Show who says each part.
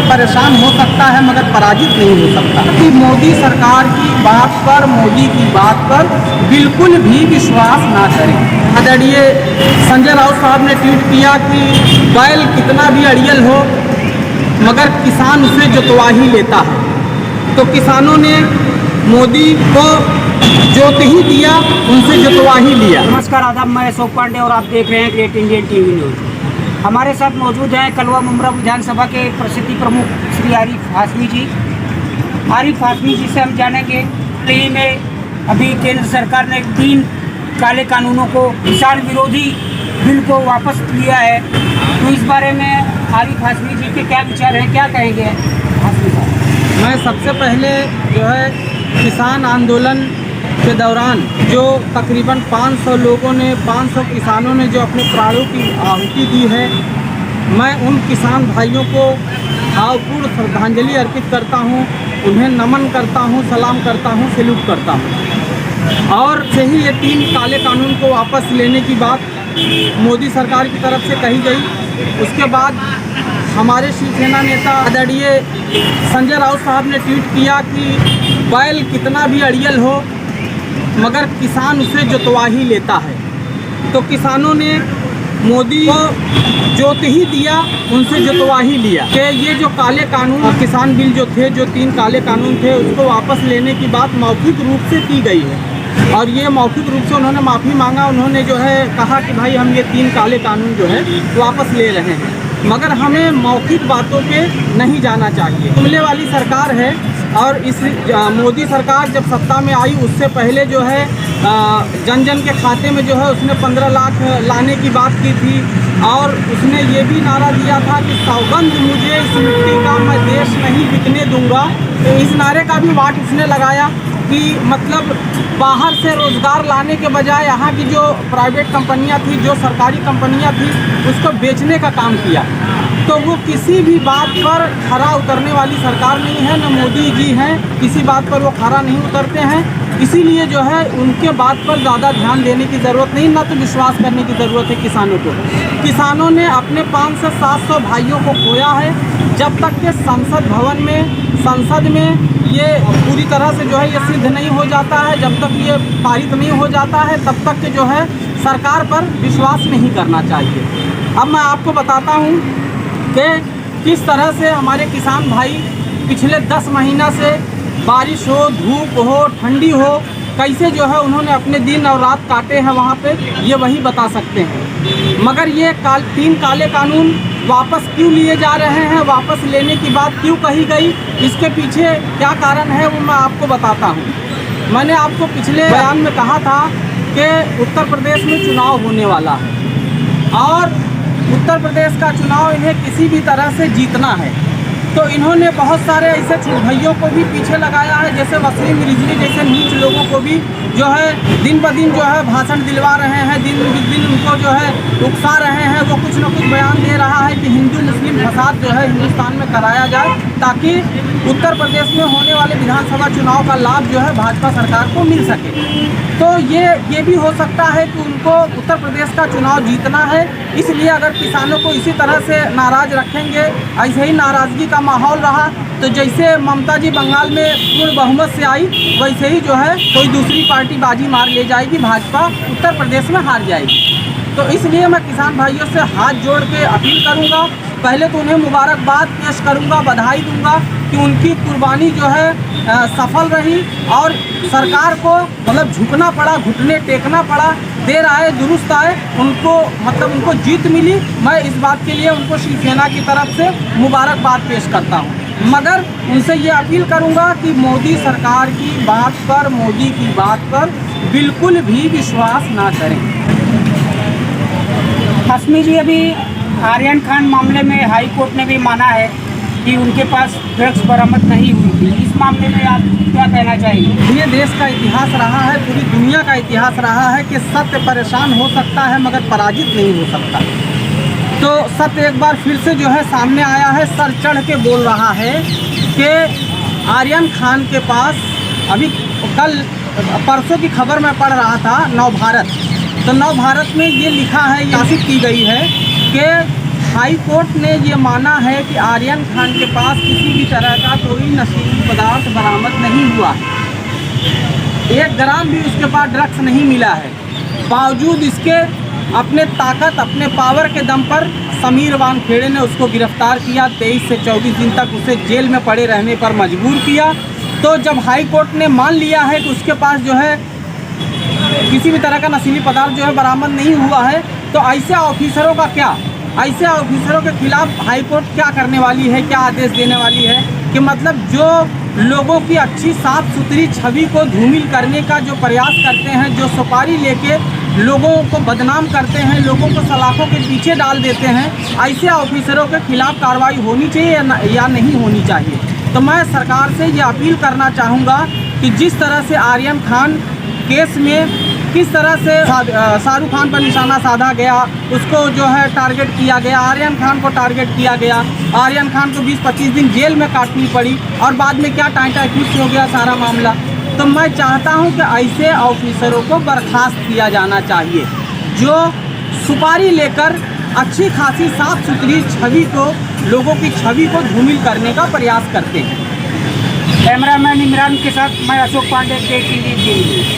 Speaker 1: परेशान हो सकता है मगर पराजित नहीं हो सकता। कि मोदी सरकार की बात पर, मोदी की बात पर बिल्कुल भी विश्वास ना करें। आदरणीय संजय राउत साहब ने ट्वीट किया कि बैल कितना भी अड़ियल हो मगर किसान उसे जोतवा ही लेता है। तो किसानों ने मोदी को जोत ही दिया, उनसे जोतवा ही लिया।
Speaker 2: नमस्कार, आदाब, मैं अशोक पांडे और आप देख रहे हैं ग्रेट इंडियन टीवी न्यूज़। हमारे साथ मौजूद हैं कलवा मुमरा विधानसभा के प्रसिद्धि प्रमुख श्री आरिफ हाशमी जी। आरिफ हाशमी जी से हम जानेंगे दिल्ली में अभी केंद्र सरकार ने 3 काले कानूनों को, किसान विरोधी बिल को वापस लिया है, तो इस बारे में आरिफ हाशमी जी के क्या विचार हैं, क्या कहेंगे हाशमी साहब?
Speaker 1: मैं सबसे पहले जो है किसान आंदोलन के दौरान जो तकरीबन 500 लोगों ने, 500 किसानों ने जो अपने प्राणों की आहुति दी है, मैं उन किसान भाइयों को भावपूर्ण श्रद्धांजलि अर्पित करता हूं, उन्हें नमन करता हूं, सलाम करता हूं, सैल्यूट करता हूं। और से ही ये 3 काले कानून को वापस लेने की बात मोदी सरकार की तरफ से कही गई। उसके बाद हमारे शिवसेना नेता आदरणीय संजय राउत साहब ने ट्वीट किया कि बैल कितना भी अड़ियल हो मगर किसान उसे जोतवा ही लेता है। तो किसानों ने मोदी को जोत ही दिया, उनसे जोतवा ही लिया। कि ये जो काले कानून और किसान बिल जो थे, जो 3 काले कानून थे, उसको वापस लेने की बात मौखिक रूप से की गई है और ये मौखिक रूप से उन्होंने माफ़ी मांगा। उन्होंने जो है कहा कि भाई हम ये 3 काले कानून जो है वापस ले रहे हैं, मगर हमें मौखिक बातों पे नहीं जाना चाहिए। जुमले वाली सरकार है और इस मोदी सरकार जब सत्ता में आई उससे पहले जो है जन जन के खाते में जो है उसने 15 लाख लाने की बात की थी और उसने ये भी नारा दिया था कि सौगंध मुझे इस मिट्टी का, मैं देश नहीं बिकने दूंगा। तो इस नारे का भी वाट उसने लगाया कि मतलब बाहर से रोज़गार लाने के बजाय यहाँ की जो प्राइवेट कंपनियाँ थी, जो सरकारी कंपनियाँ थी, उसको बेचने का काम किया। तो वो किसी भी बात पर खरा उतरने वाली सरकार नहीं है, न मोदी जी हैं, किसी बात पर वो खरा नहीं उतरते हैं। इसीलिए जो है उनके बात पर ज़्यादा ध्यान देने की ज़रूरत नहीं, न तो विश्वास करने की ज़रूरत है किसानों को। किसानों ने अपने 500 से 700 भाइयों को खोया है। जब तक के संसद में ये पूरी तरह से जो है ये सिद्ध नहीं हो जाता है, जब तक ये पारित नहीं हो जाता है, तब तक के जो है सरकार पर विश्वास नहीं करना चाहिए। अब मैं आपको बताता हूँ कि किस तरह से हमारे किसान भाई पिछले 10 महीना से बारिश हो, धूप हो, ठंडी हो, कैसे जो है उन्होंने अपने दिन और रात काटे हैं वहाँ पे, ये वही बता सकते हैं। मगर ये 3 काले कानून वापस क्यों लिए जा रहे हैं, वापस लेने की बात क्यों कही गई, इसके पीछे क्या कारण है वो मैं आपको बताता हूँ। मैंने आपको पिछले बयान में कहा था कि उत्तर प्रदेश में चुनाव होने वाला है और उत्तर प्रदेश का चुनाव इन्हें किसी भी तरह से जीतना है। तो इन्होंने बहुत सारे ऐसे भइयों को भी पीछे लगाया है, जैसे वसीम रिजवी जैसे नीच लोगों को भी जो है दिन ब दिन जो है भाषण दिलवा रहे हैं, दिन ब दिन उनको जो है उकसा रहे हैं। वो कुछ न कुछ बयान दे रहा है कि हिंदू मुस्लिम फसाद जो है हिंदुस्तान में कराया जाए ताकि उत्तर प्रदेश में होने वाले विधानसभा चुनाव का लाभ जो है भाजपा सरकार को मिल सके। तो ये भी हो सकता है कि उनको उत्तर प्रदेश का चुनाव जीतना है, इसलिए अगर किसानों को इसी तरह से नाराज़ रखेंगे, ऐसे ही नाराज़गी का माहौल रहा तो जैसे ममता जी बंगाल में पूर्ण बहुमत से आई, वैसे ही जो है कोई दूसरी पार्टी बाजी मार ले जाएगी, भाजपा उत्तर प्रदेश में हार जाएगी। तो इसलिए मैं किसान भाइयों से हाथ जोड़ के अपील करूंगा, पहले तो उन्हें मुबारकबाद पेश करूंगा, बधाई दूंगा कि उनकी कुर्बानी जो है सफल रही और सरकार को मतलब झुकना पड़ा, घुटने टेकना पड़ा, देर आए दुरुस्त आए, उनको जीत मिली। मैं इस बात के लिए उनको शिवसेना की तरफ से मुबारकबाद पेश करता हूं। मगर उनसे ये अपील करूंगा कि मोदी सरकार की बात पर, मोदी की बात पर बिल्कुल भी विश्वास ना करें।
Speaker 2: हाशमी जी, अभी आर्यन खान मामले में हाई कोर्ट ने भी माना है कि उनके पास ड्रग्स बरामद नहीं हुई थी। इस मामले में आप क्या कहना चाहेंगे?
Speaker 1: ये देश का इतिहास रहा है, पूरी दुनिया का इतिहास रहा है कि सत्य परेशान हो सकता है मगर पराजित नहीं हो सकता। तो सत्य एक बार फिर से जो है सामने आया है, सर चढ़ के बोल रहा है कि आर्यन खान के पास अभी परसों की खबर मैं पढ़ रहा था नव भारत, तो नव भारत में ये लिखा है, यासित की गई है कि हाई कोर्ट ने ये माना है कि आर्यन खान के पास किसी भी तरह का कोई नशीली पदार्थ बरामद नहीं हुआ है, 1 ग्राम भी उसके पास ड्रग्स नहीं मिला है। बावजूद इसके अपने ताकत, अपने पावर के दम पर समीर वानखेड़े ने उसको गिरफ्तार किया, 23 से 24 दिन तक उसे जेल में पड़े रहने पर मजबूर किया। तो जब हाई कोर्ट ने मान लिया है कि उसके पास जो है किसी भी तरह का नशीली पदार्थ जो है बरामद नहीं हुआ है, तो ऐसे ऑफिसरों का क्या, ऐसे ऑफिसरों के खिलाफ हाई कोर्ट क्या करने वाली है, क्या आदेश देने वाली है कि मतलब जो लोगों की अच्छी साफ सुथरी छवि को धूमिल करने का जो प्रयास करते हैं, जो सुपारी लेके लोगों को बदनाम करते हैं, लोगों को सलाखों के पीछे डाल देते हैं, ऐसे ऑफिसरों के खिलाफ कार्रवाई होनी चाहिए या नहीं होनी चाहिए। तो मैं सरकार से ये अपील करना चाहूँगा कि जिस तरह से आर्यन खान केस में किस तरह से शाहरुख खान पर निशाना साधा गया, उसको जो है टारगेट किया गया, आर्यन खान को टारगेट किया गया, आर्यन खान को 20-25 दिन जेल में काटनी पड़ी और बाद में क्या टाइटा क्यूट हो गया सारा मामला। तो मैं चाहता हूं कि ऐसे ऑफिसरों को बर्खास्त किया जाना चाहिए जो सुपारी लेकर अच्छी खासी साफ सुथरी छवि को, लोगों की छवि को धूमिल करने का प्रयास करते हैं।
Speaker 2: कैमरामैन इमरान के साथ मैं Ashok Pandey, great Indian TV.